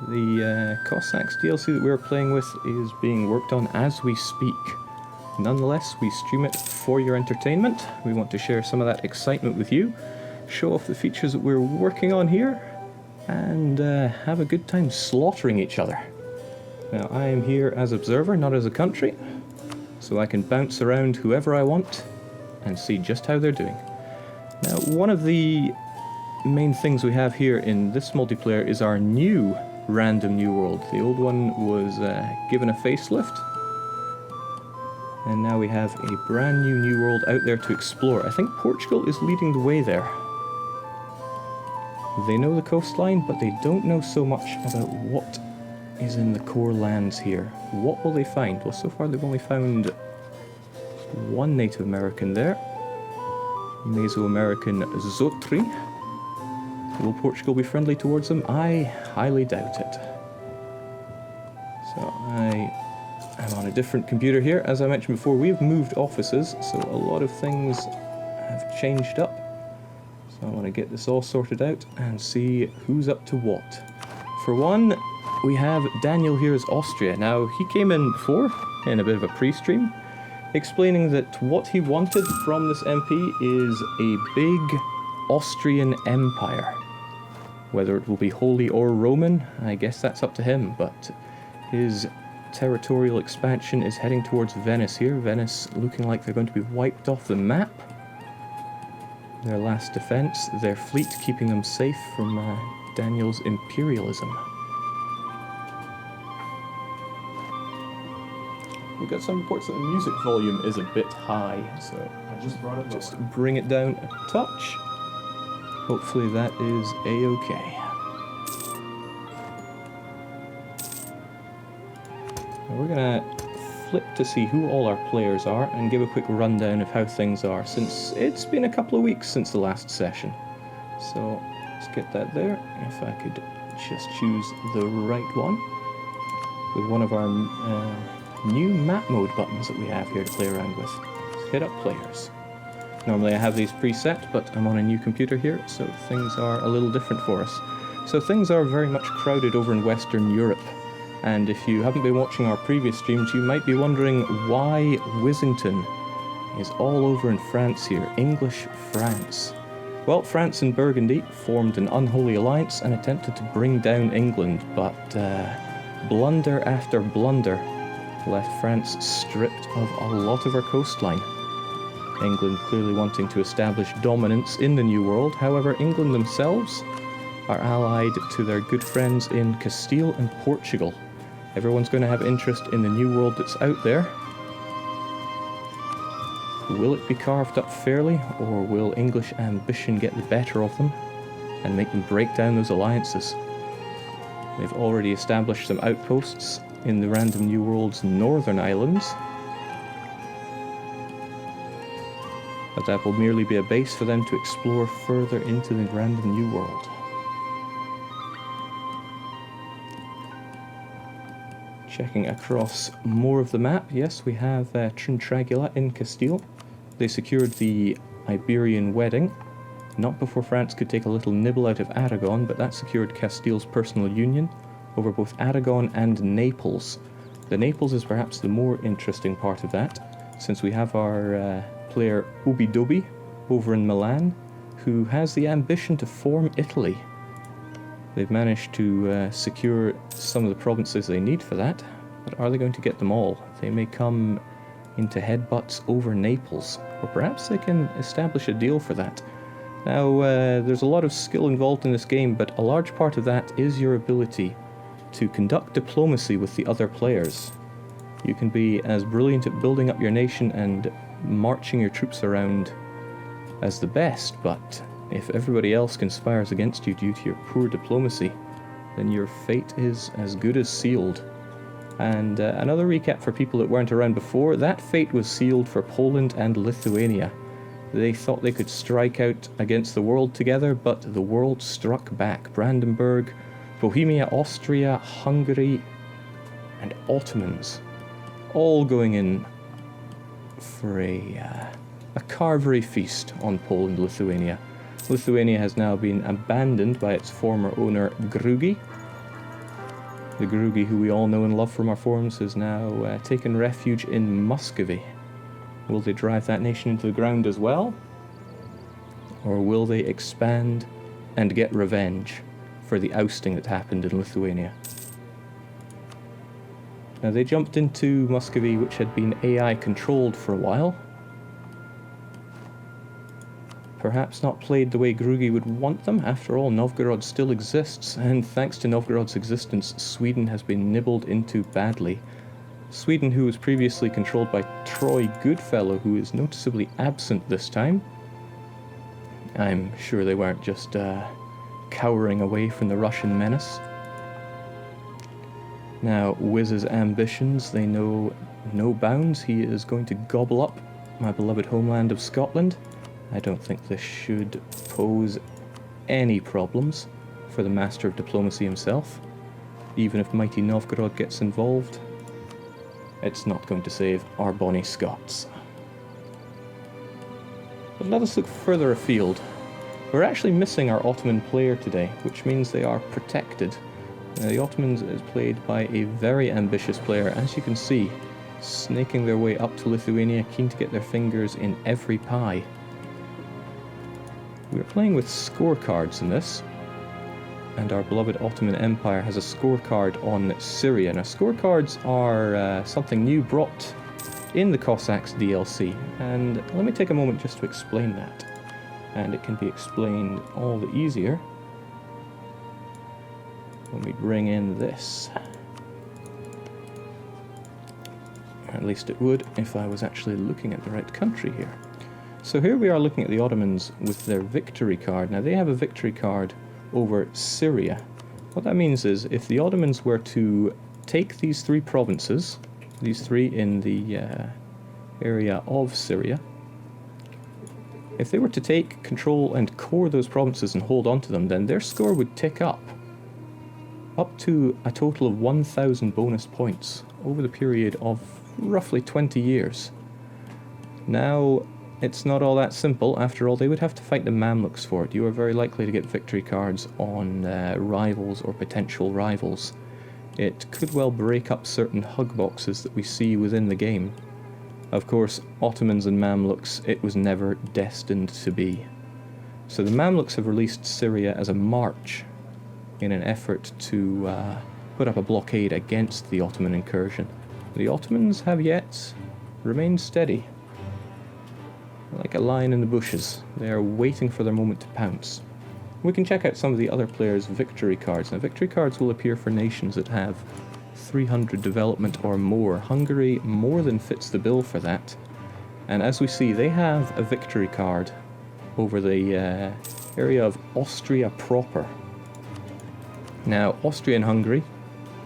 The Cossacks DLC that we're playing with is being worked on as we speak. Nonetheless, we stream it for your entertainment. We want to share some of that excitement with you, show off the features that we're working on here, and have a good time slaughtering each other. Now, I am here as observer, not as a country, so I can bounce around whoever I want and see just how they're doing. Now, one of the main things we have here in this multiplayer is our new random new world. The old one was given a facelift, and now we have a brand new world out there to explore. I think Portugal is leading the way there. They know the coastline, but they don't know so much about what is in the core lands here. What will they find? Well, so far they've only found one Native American there. Mesoamerican Zotri. Will Portugal be friendly towards them? I highly doubt it. So I'm on a different computer here. As I mentioned before, we've moved offices, so a lot of things have changed up. So I want to get this all sorted out and see who's up to what. For one, we have Daniel here as Austria. Now, he came in before, in a bit of a pre-stream, explaining that what he wanted from this MP is a big Austrian empire. Whether it will be holy or Roman, I guess that's up to him, but his territorial expansion is heading towards Venice here. Venice looking like they're going to be wiped off the map. Their last defense, their fleet keeping them safe from Daniel's imperialism. We've got some reports that the music volume is a bit high, so I just brought it just lower. bring it down a touch. Hopefully that is a-okay. We're gonna flip to see who all our players are and give a quick rundown of how things are, since it's been a couple of weeks since the last session. So let's get that there. If I could just choose the right one with one of our new map mode buttons that we have here to play around with. Let's hit up players. Normally I have these preset, but I'm on a new computer here, so things are a little different for us. So things are very much crowded over in Western Europe. And if you haven't been watching our previous streams, you might be wondering why Wissington is all over in France here. English France. Well, France and Burgundy formed an unholy alliance and attempted to bring down England, but blunder after blunder left France stripped of a lot of her coastline. England clearly wanting to establish dominance in the New World. However, England themselves are allied to their good friends in Castile and Portugal. Everyone's going to have interest in the New World that's out there. Will it be carved up fairly, or will English ambition get the better of them and make them break down those alliances? They've already established some outposts in the random New World's northern islands. But that will merely be a base for them to explore further into the random New World. Checking across more of the map, yes, we have Trintragila in Castile. They secured the Iberian wedding, not before France could take a little nibble out of Aragon, but that secured Castile's personal union over both Aragon and Naples. The Naples is perhaps the more interesting part of that, since we have our player Ubidobi over in Milan, who has the ambition to form Italy. They've managed to secure some of the provinces they need for that, but are they going to get them all? They may come into headbutts over Naples, or perhaps they can establish a deal for that. Now, there's a lot of skill involved in this game, but a large part of that is your ability to conduct diplomacy with the other players. You can be as brilliant at building up your nation and marching your troops around as the best, but if everybody else conspires against you due to your poor diplomacy, then your fate is as good as sealed. And another recap for people that weren't around before, that fate was sealed for Poland and Lithuania. They thought they could strike out against the world together, but the world struck back. Brandenburg, Bohemia, Austria, Hungary, and Ottomans, all going in for a carvery feast on Poland, Lithuania. Lithuania has now been abandoned by its former owner, Grugi, The Grugi, who we all know and love from our forums, has now taken refuge in Muscovy. Will they drive that nation into the ground as well? Or will they expand and get revenge for the ousting that happened in Lithuania? Now, they jumped into Muscovy, which had been AI controlled for a while. Perhaps not played the way Grugi would want them. After all, Novgorod still exists, and thanks to Novgorod's existence, Sweden has been nibbled into badly. Sweden, who was previously controlled by Troy Goodfellow, who is noticeably absent this time. I'm sure they weren't just cowering away from the Russian menace. Now, Wiz's ambitions, they know no bounds. He is going to gobble up my beloved homeland of Scotland. I don't think this should pose any problems for the master of diplomacy himself. Even if mighty Novgorod gets involved, it's not going to save our bonny Scots. But let us look further afield. We're actually missing our Ottoman player today, which means they are protected. The Ottomans is played by a very ambitious player, as you can see, snaking their way up to Lithuania, keen to get their fingers in every pie. We're playing with scorecards in this, and our beloved Ottoman Empire has a scorecard on Syria. Now, scorecards are something new brought in the Cossacks DLC, and let me take a moment just to explain that. And it can be explained all the easier when we bring in this. At least it would if I was actually looking at the right country here. So here we are looking at the Ottomans with their victory card. Now, they have a victory card over Syria. What that means is, if the Ottomans were to take these three provinces, these three in the area of Syria, if they were to take control and core those provinces and hold on to them, then their score would tick up to a total of 1,000 bonus points over the period of roughly 20 years. Now, it's not all that simple. After all, they would have to fight the Mamluks for it. You are very likely to get victory cards on rivals or potential rivals. It could well break up certain hug boxes that we see within the game. Of course, Ottomans and Mamluks, it was never destined to be. So the Mamluks have released Syria as a march in an effort to put up a blockade against the Ottoman incursion. The Ottomans have yet remained steady. Like a lion in the bushes, they are waiting for their moment to pounce. We can check out some of the other players' victory cards. Now, victory cards will appear for nations that have 300 development or more. Hungary more than fits the bill for that. And as we see, they have a victory card over the area of Austria proper. Now, Austria and Hungary,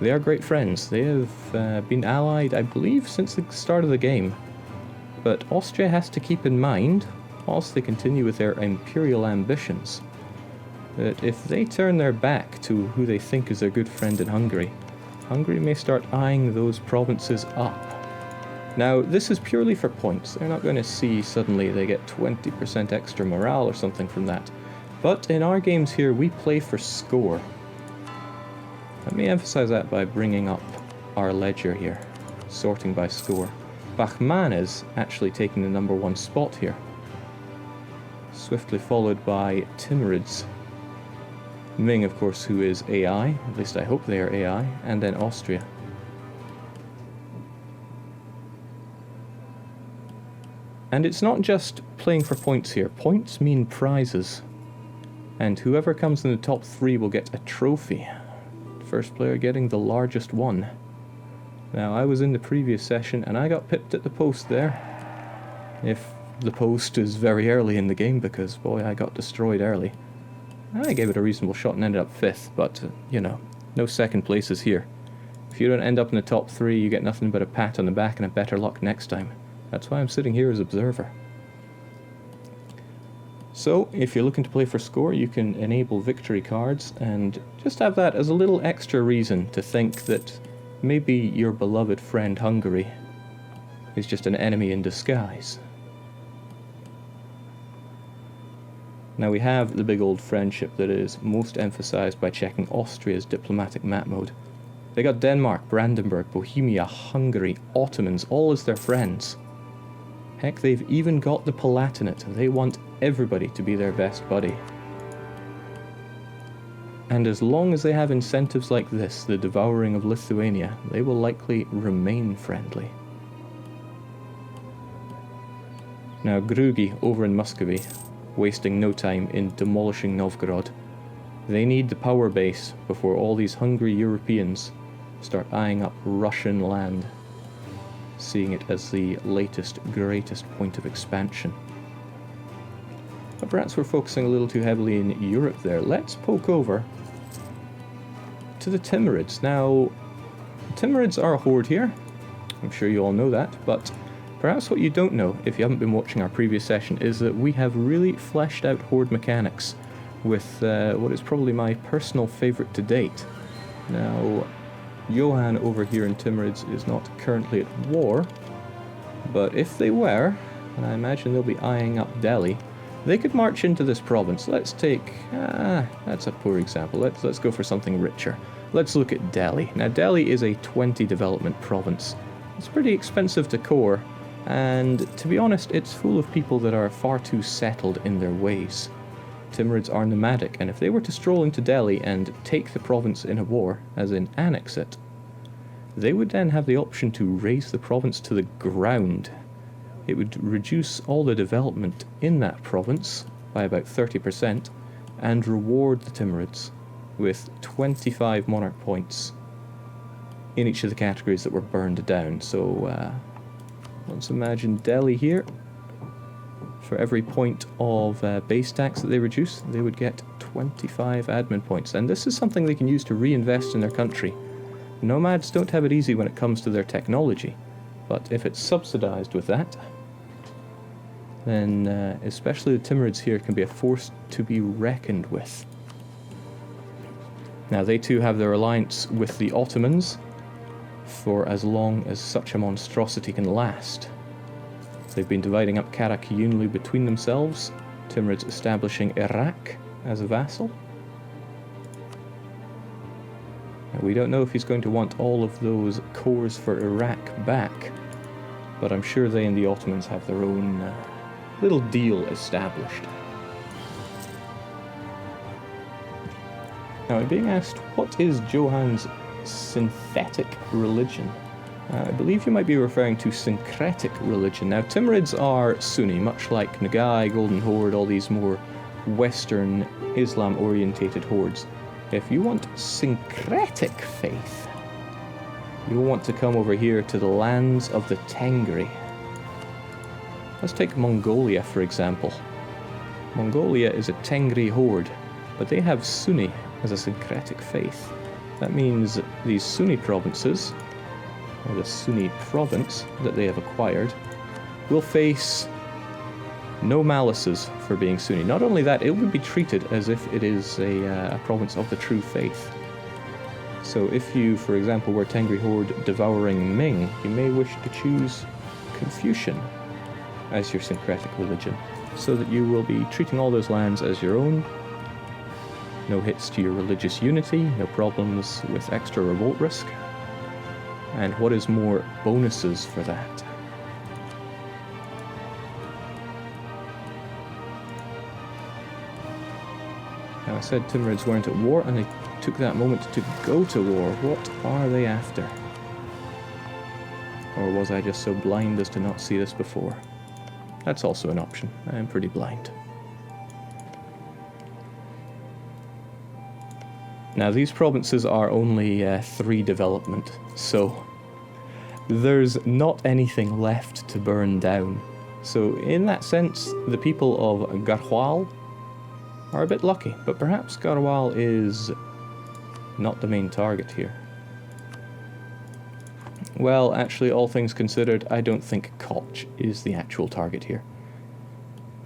they are great friends. They have been allied, I believe, since the start of the game. But Austria has to keep in mind, whilst they continue with their imperial ambitions, that if they turn their back to who they think is their good friend in Hungary, Hungary may start eyeing those provinces up. Now, this is purely for points. They're not going to see suddenly they get 20% extra morale or something from that. But in our games here, we play for score. Let me emphasize that by bringing up our ledger here, sorting by score. Bahman is actually taking the #1 spot here, swiftly followed by Timurids. Ming, of course, who is AI, at least I hope they are AI, and then Austria. And it's not just playing for points here. Points mean prizes. And whoever comes in the top 3 will get a trophy. First player getting the largest one. Now, I was in the previous session and I got pipped at the post there. If the post is very early in the game, because, boy, I got destroyed early. I gave it a reasonable shot and ended up 5th, but, you know, no second places here. If you don't end up in the top 3, you get nothing but a pat on the back and a better luck next time. That's why I'm sitting here as observer. So, if you're looking to play for score, you can enable victory cards and just have that as a little extra reason to think that maybe your beloved friend Hungary is just an enemy in disguise. Now we have the big old friendship that is most emphasized by checking Austria's diplomatic map mode. They got Denmark, Brandenburg, Bohemia, Hungary, Ottomans, all as their friends. Heck, they've even got the Palatinate. They want everybody to be their best buddy. And as long as they have incentives like this, the devouring of Lithuania, they will likely remain friendly. Now Grugi over in Muscovy, wasting no time in demolishing Novgorod. They need the power base before all these hungry Europeans start eyeing up Russian land, seeing it as the latest, greatest point of expansion. But perhaps we're focusing a little too heavily in Europe there. Let's poke over to the Timurids. Now, Timurids are a horde here. I'm sure you all know that, but perhaps what you don't know, if you haven't been watching our previous session, is that we have really fleshed out horde mechanics with what is probably my personal favourite to date. Now, Johan over here in Timurids is not currently at war, but if they were, and I imagine they'll be eyeing up Delhi, they could march into this province. Let's take, that's a poor example, let's go for something richer. Let's look at Delhi. Now Delhi is a 20 development province. It's pretty expensive to core, and to be honest, it's full of people that are far too settled in their ways. Timurids are nomadic, and if they were to stroll into Delhi and take the province in a war, as in annex it, they would then have the option to raze the province to the ground. It would reduce all the development in that province by about 30% and reward the Timurids with 25 monarch points in each of the categories that were burned down. So let's imagine Delhi here. For every point of base tax that they reduce, they would get 25 admin points. And this is something they can use to reinvest in their country. Nomads don't have it easy when it comes to their technology, but if it's subsidized with that, then especially the Timurids here can be a force to be reckoned with. Now they too have their alliance with the Ottomans for as long as such a monstrosity can last. They've been dividing up Karakoyunlu between themselves, Timurids establishing Iraq as a vassal. Now, we don't know if he's going to want all of those cores for Iraq back, but I'm sure they and the Ottomans have their own little deal established. Now I'm being asked, what is Johan's synthetic religion? I believe you might be referring to syncretic religion. Now, Timurids are Sunni, much like Nagai, Golden Horde, all these more Western Islam-orientated hordes. If you want syncretic faith, you'll want to come over here to the lands of the Tengri. Let's take Mongolia, for example. Mongolia is a Tengri horde, but they have Sunni as a syncretic faith. That means these Sunni provinces, or the Sunni province that they have acquired, will face no malices for being Sunni. Not only that, it would be treated as if it is a province of the true faith. So if you, for example, were Tengri horde devouring Ming, you may wish to choose Confucian as your syncretic religion, so that you will be treating all those lands as your own. No hits to your religious unity, no problems with extra revolt risk. And what is more, bonuses for that. Now I said Timurids weren't at war, and they took that moment to go to war. What are they after? Or was I just so blind as to not see this before? That's also an option. I am pretty blind. Now these provinces are only 3 development, so there's not anything left to burn down. So in that sense, the people of Garhwal are a bit lucky, but perhaps Garhwal is not the main target here. Well, actually, all things considered, I don't think Koch is the actual target here.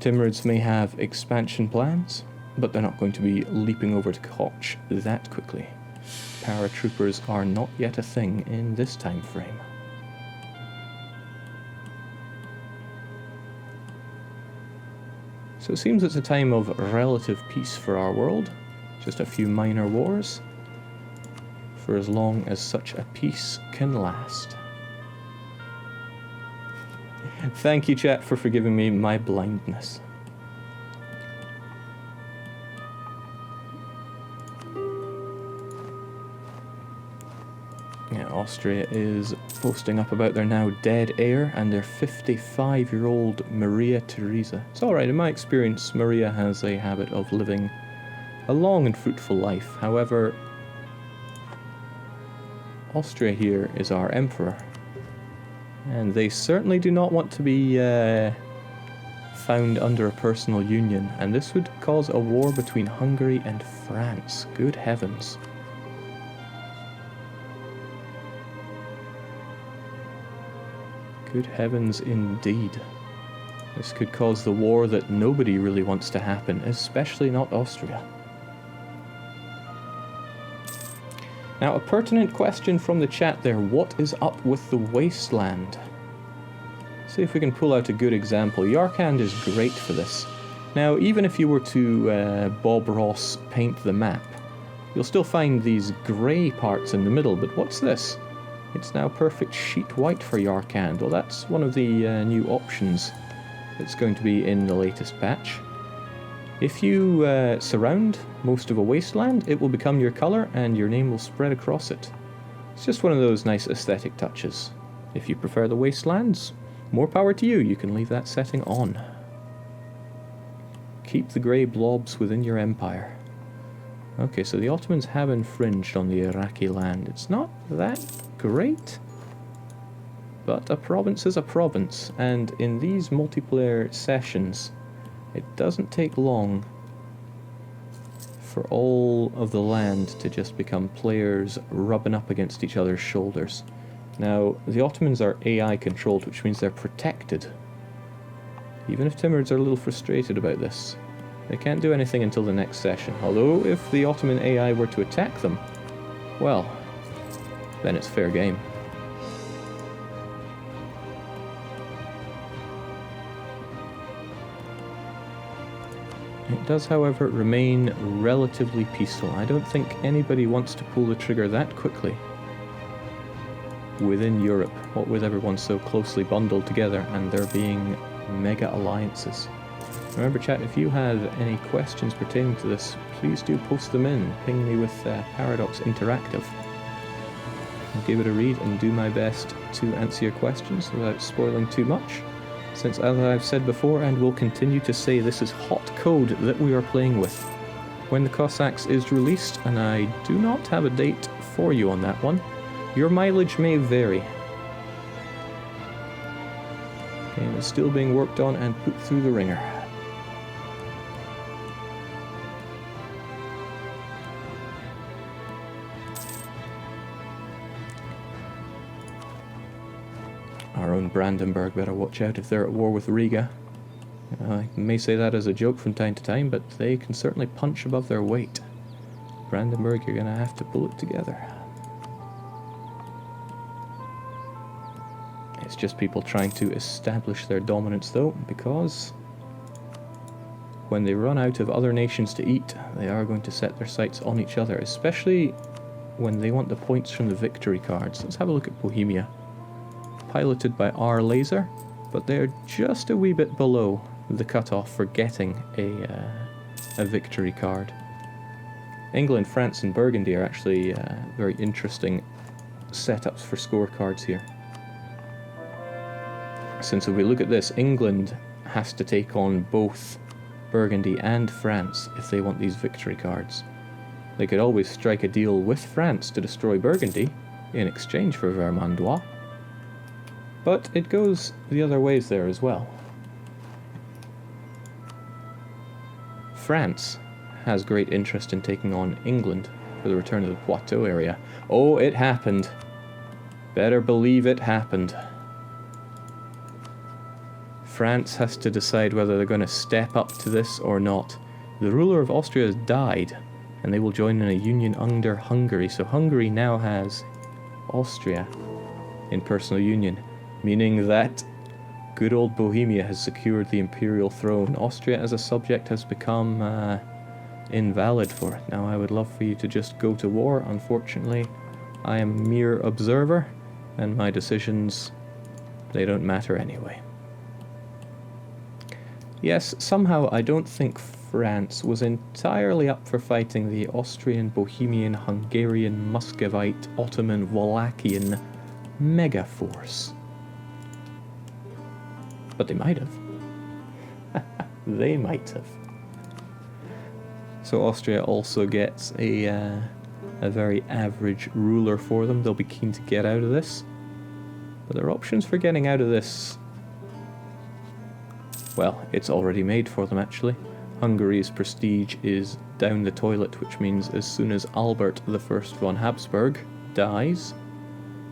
Timurids may have expansion plans, but they're not going to be leaping over to Koch that quickly. Paratroopers are not yet a thing in this time frame. So it seems it's a time of relative peace for our world. Just a few minor wars. for as long as such a peace can last. Thank you, chat, for forgiving me my blindness. Yeah, Austria is posting up about their now dead heir and their 55-year-old Maria Theresa. It's alright, in my experience, Maria has a habit of living a long and fruitful life. However, Austria here is our emperor, and they certainly do not want to be found under a personal union, and this would cause a war between Hungary and France. Good heavens. Good heavens indeed. This could cause the war that nobody really wants to happen, especially not Austria. Now, a pertinent question from the chat there. What is up with the wasteland? See if we can pull out a good example. Yarkand is great for this. Now, even if you were to Bob Ross paint the map, you'll still find these grey parts in the middle, but what's this? It's now perfect sheet white for Yarkand. Well, that's one of the new options that's going to be in the latest patch. If you surround most of a wasteland, it will become your colour and your name will spread across it. It's just one of those nice aesthetic touches. If you prefer the wastelands, more power to you. You can leave that setting on. Keep the grey blobs within your empire. Okay, so the Ottomans have infringed on the Iraqi land. It's not that great, but a province is a province, and in these multiplayer sessions, it doesn't take long for all of the land to just become players rubbing up against each other's shoulders. Now, the Ottomans are AI controlled, which means they're protected. Even if Timurids are a little frustrated about this, they can't do anything until the next session. Although, if the Ottoman AI were to attack them, well, then it's fair game. It does, however, remain relatively peaceful. I don't think anybody wants to pull the trigger that quickly within Europe, what with everyone so closely bundled together and there being mega alliances. Remember, chat, if you have any questions pertaining to this, please do post them in. Ping me with Paradox Interactive. I'll give it a read and do my best to answer your questions without spoiling too much, since, as I've said before and will continue to say, this is hot code that we are playing with. When the Cossacks is released, and I do not have a date for you on that one, your mileage may vary. Game is still being worked on and put through the ringer. Our own Brandenburg better watch out if they're at war with Riga. I may say that as a joke from time to time, but they can certainly punch above their weight. Brandenburg, you're gonna have to pull it together. It's just people trying to establish their dominance, though, because when they run out of other nations to eat, they are going to set their sights on each other, especially when they want the points from the victory cards. Let's have a look at Bohemia. Piloted by R Laser, but they're just a wee bit below the cutoff for getting a victory card. England, France and Burgundy are actually very interesting setups for scorecards here. Since if we look at this, England has to take on both Burgundy and France if they want these victory cards. They could always strike a deal with France to destroy Burgundy in exchange for Vermandois, but it goes the other ways there as well. France has great interest in taking on England for the return of the Poitou area. Oh, it happened. Better believe it happened. France has to decide whether they're going to step up to this or not. The ruler of Austria has died, and they will join in a union under Hungary. So Hungary now has Austria in personal union, meaning that good old Bohemia has secured the imperial throne. Austria as a subject has become invalid for it. Now, I would love for you to just go to war. Unfortunately, I am a mere observer, and my decisions, they don't matter anyway. Yes, somehow I don't think France was entirely up for fighting the Austrian, Bohemian, Hungarian, Muscovite, Ottoman, Wallachian mega-force. But they might have. They might have. So Austria also gets a very average ruler for them. They'll be keen to get out of this. But their options for getting out of this, well, it's already made for them actually. Hungary's prestige is down the toilet, which means as soon as Albert I von Habsburg dies,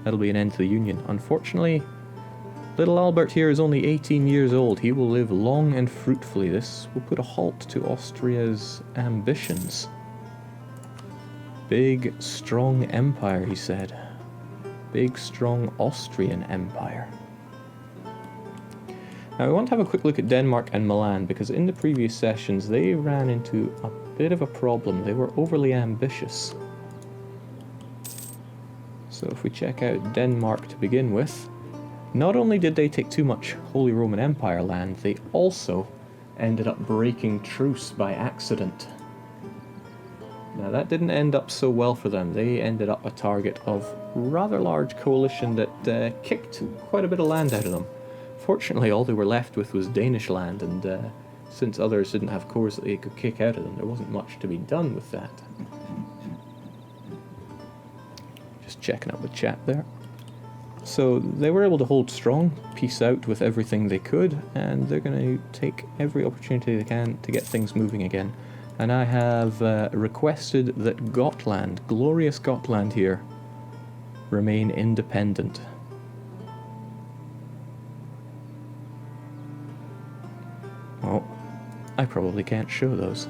that'll be an end to the Union. Unfortunately, little Albert here is only 18 years old. He will live long and fruitfully. This will put a halt to Austria's ambitions. Big, strong empire, he said. Big, strong Austrian empire. Now we want to have a quick look at Denmark and Milan, because in the previous sessions they ran into a bit of a problem. They were overly ambitious. So if we check out Denmark to begin with, not only did they take too much Holy Roman Empire land, they also ended up breaking truce by accident. Now that didn't end up so well for them. They ended up a target of a rather large coalition that kicked quite a bit of land out of them. Fortunately, all they were left with was Danish land, and since others didn't have cores that they could kick out of them, there wasn't much to be done with that. Just checking out the chat there. So they were able to hold strong, peace out with everything they could, and they're going to take every opportunity they can to get things moving again. And I have requested that Gotland, glorious Gotland here, remain independent. Oh, I probably can't show those.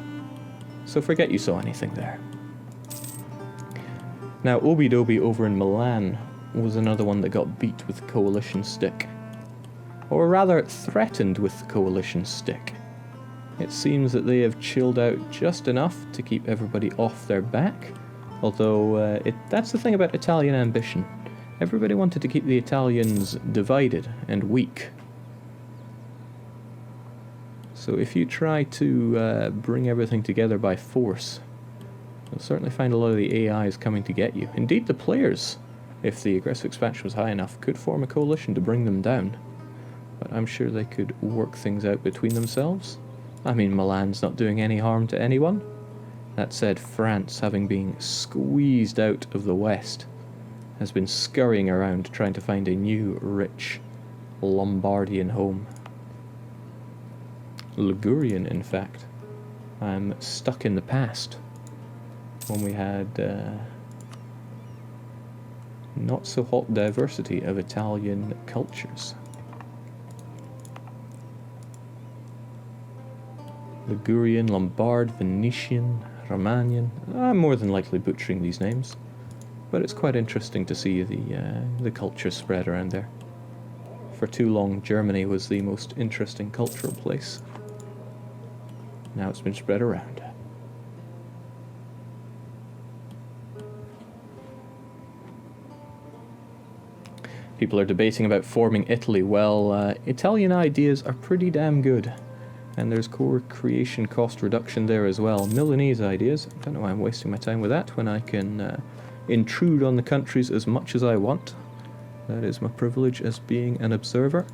So forget you saw anything there. Now, Obi-Dobi over in Milan was another one that got beat with the coalition stick. Or rather, threatened with the coalition stick. It seems that they have chilled out just enough to keep everybody off their back. Although, that's the thing about Italian ambition. Everybody wanted to keep the Italians divided and weak. So if you try to bring everything together by force, you'll certainly find a lot of the AIs coming to get you. Indeed, the players, if the aggressive expansion was high enough, could form a coalition to bring them down. But I'm sure they could work things out between themselves. I mean, Milan's not doing any harm to anyone. That said, France, having been squeezed out of the West, has been scurrying around trying to find a new, rich Lombardian home. Ligurian, in fact. I'm stuck in the past, when we had not so hot diversity of Italian cultures. Ligurian, Lombard, Venetian, Romanian. I'm more than likely butchering these names, but it's quite interesting to see the culture spread around there. For too long, Germany was the most interesting cultural place. Now it's been spread around. People are debating about forming Italy. Well, Italian ideas are pretty damn good. And there's core creation cost reduction there as well. Milanese ideas, I don't know why I'm wasting my time with that when I can intrude on the countries as much as I want. That is my privilege as being an observer.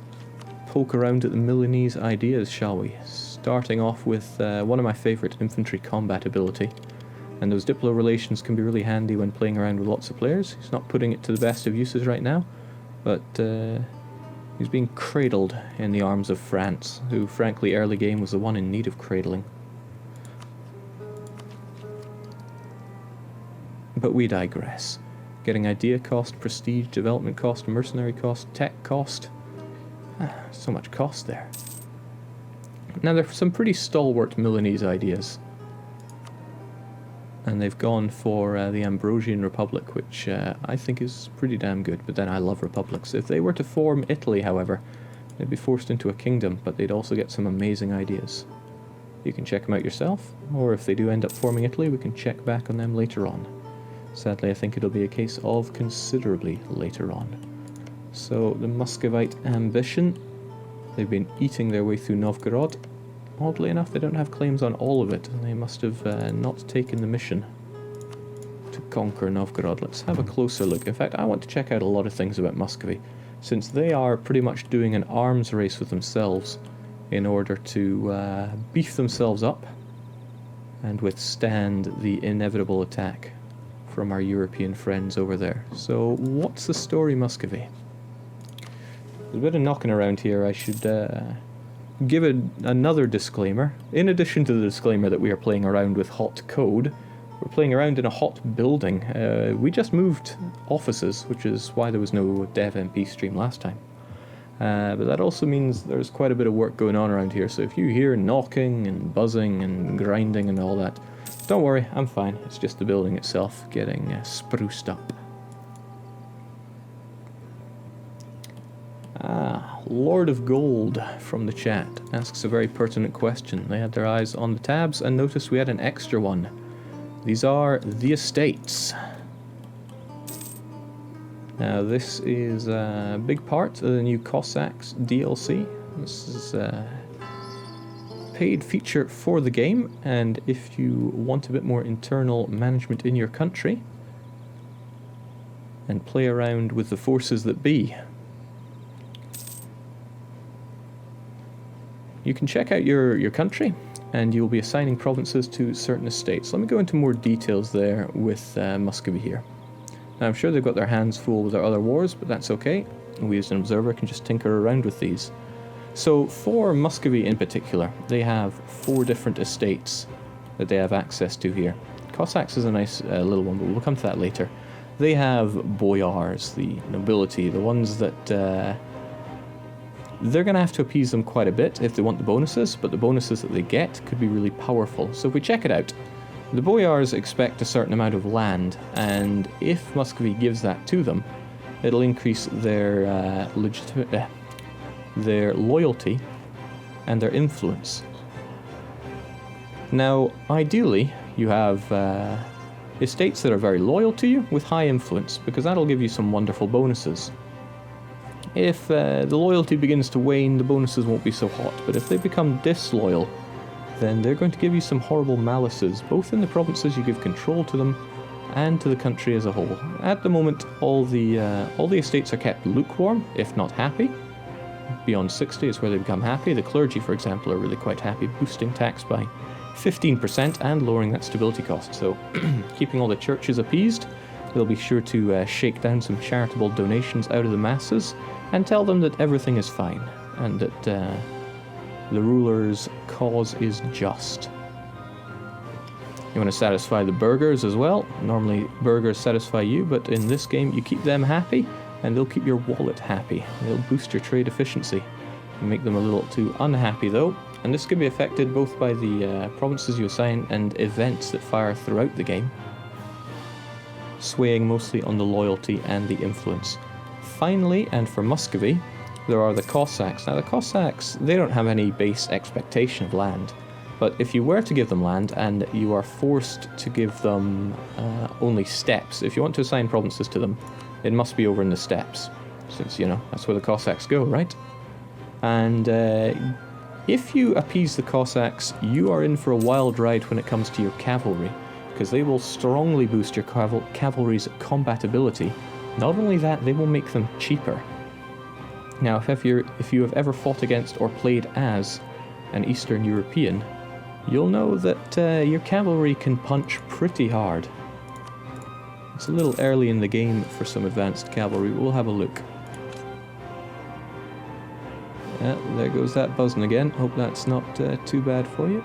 Poke around at the Milanese ideas, shall we? Starting off with one of my favourite infantry combat ability. And those Diplo relations can be really handy when playing around with lots of players. He's not putting it to the best of uses right now, but he's being cradled in the arms of France, who frankly early game was the one in need of cradling. But we digress. Getting idea cost, prestige, development cost, mercenary cost, tech cost. So much cost there. Now there are some pretty stalwart Milanese ideas. And they've gone for the Ambrosian Republic, which I think is pretty damn good, but then I love republics. If they were to form Italy, however, they'd be forced into a kingdom, but they'd also get some amazing ideas. You can check them out yourself, or if they do end up forming Italy, we can check back on them later on. Sadly, I think it'll be a case of considerably later on. So, the Muscovite ambition. They've been eating their way through Novgorod. Oddly enough, they don't have claims on all of it, and they must have not taken the mission to conquer Novgorod. Let's have a closer look. In fact, I want to check out a lot of things about Muscovy, since they are pretty much doing an arms race with themselves in order to beef themselves up and withstand the inevitable attack from our European friends over there. So, what's the story, Muscovy? There's a bit of knocking around here. I should give another disclaimer. In addition to the disclaimer that we are playing around with hot code, we're playing around in a hot building. We just moved offices, which is why there was no Dev MP stream last time. But that also means there's quite a bit of work going on around here, so if you hear knocking and buzzing and grinding and all that, don't worry, I'm fine. It's just the building itself getting spruced up. Lord of Gold from the chat asks a very pertinent question. They had their eyes on the tabs and noticed we had an extra one. These are the estates. Now this is a big part of the new Cossacks DLC. This is a paid feature for the game, and if you want a bit more internal management in your country and play around with the forces that be, you can check out your country, and you'll be assigning provinces to certain estates. Let me go into more details there with Muscovy here. Now, I'm sure they've got their hands full with their other wars, but that's okay. We as an observer can just tinker around with these. So, for Muscovy in particular, they have 4 different estates that they have access to here. Cossacks is a nice little one, but we'll come to that later. They have boyars, the nobility, the ones that... they're going to have to appease them quite a bit if they want the bonuses, but the bonuses that they get could be really powerful. So if we check it out, the boyars expect a certain amount of land, and if Muscovy gives that to them, it'll increase their their loyalty and their influence. Now, ideally, you have estates that are very loyal to you with high influence, because that'll give you some wonderful bonuses. If the loyalty begins to wane, the bonuses won't be so hot, but if they become disloyal, then they're going to give you some horrible malices, both in the provinces you give control to them, and to the country as a whole. At the moment, all the estates are kept lukewarm, if not happy. Beyond 60 is where they become happy. The clergy, for example, are really quite happy, boosting tax by 15% and lowering that stability cost. So, keeping all the churches appeased, they'll be sure to shake down some charitable donations out of the masses and tell them that everything is fine and that the ruler's cause is just. You want to satisfy the burghers as well. Normally burghers satisfy you, but in this game you keep them happy and they'll keep your wallet happy. They'll boost your trade efficiency. You make them a little too unhappy though, and this can be affected both by the provinces you assign and events that fire throughout the game, swaying mostly on the loyalty and the influence. Finally, and for Muscovy, there are the Cossacks. Now the Cossacks, they don't have any base expectation of land, but if you were to give them land and you are forced to give them only steppes, if you want to assign provinces to them, it must be over in the steppes, since, you know, that's where the Cossacks go, right? And if you appease the Cossacks, you are in for a wild ride when it comes to your cavalry, because they will strongly boost your cavalry's combatability. Not only that, they will make them cheaper. Now, if you have ever fought against or played as an Eastern European, you'll know that your cavalry can punch pretty hard. It's a little early in the game for some advanced cavalry, but we'll have a look. Yeah, there goes that buzzing again. Hope that's not too bad for you.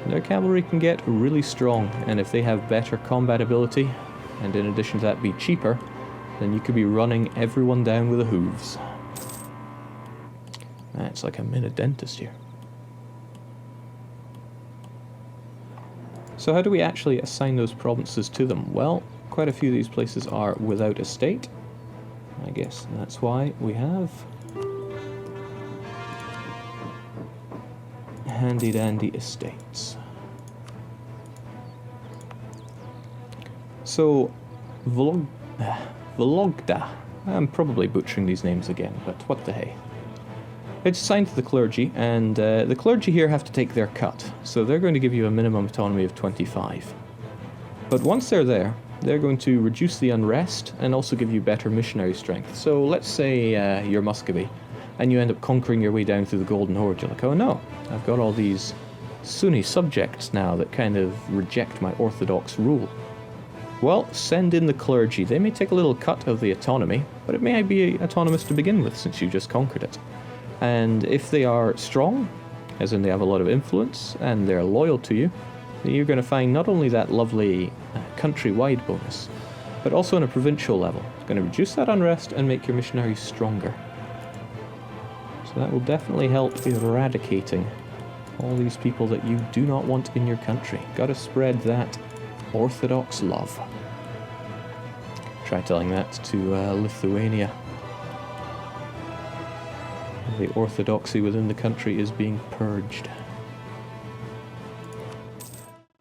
Their cavalry can get really strong, and if they have better combatability, and in addition to that be cheaper, then you could be running everyone down with the hooves. It's like I'm in a dentist here. So how do we actually assign those provinces to them? Well, quite a few of these places are without a state. I guess that's why we have handy-dandy estates. So, Vologda. I'm probably butchering these names again, but what the hey. It's assigned to the clergy, and the clergy here have to take their cut, so they're going to give you a minimum autonomy of 25. But once they're there, they're going to reduce the unrest and also give you better missionary strength. So let's say you're Muscovy, and you end up conquering your way down through the Golden Horde. You're like, oh no, I've got all these Sunni subjects now that kind of reject my orthodox rule. Well, send in the clergy. They may take a little cut of the autonomy, but it may be autonomous to begin with since you just conquered it. And if they are strong, as in they have a lot of influence, and they're loyal to you, then you're going to find not only that lovely countrywide bonus, but also on a provincial level. It's going to reduce that unrest and make your missionaries stronger. So that will definitely help eradicating all these people that you do not want in your country. Got to spread that Orthodox love. Try telling that to Lithuania. The orthodoxy within the country is being purged.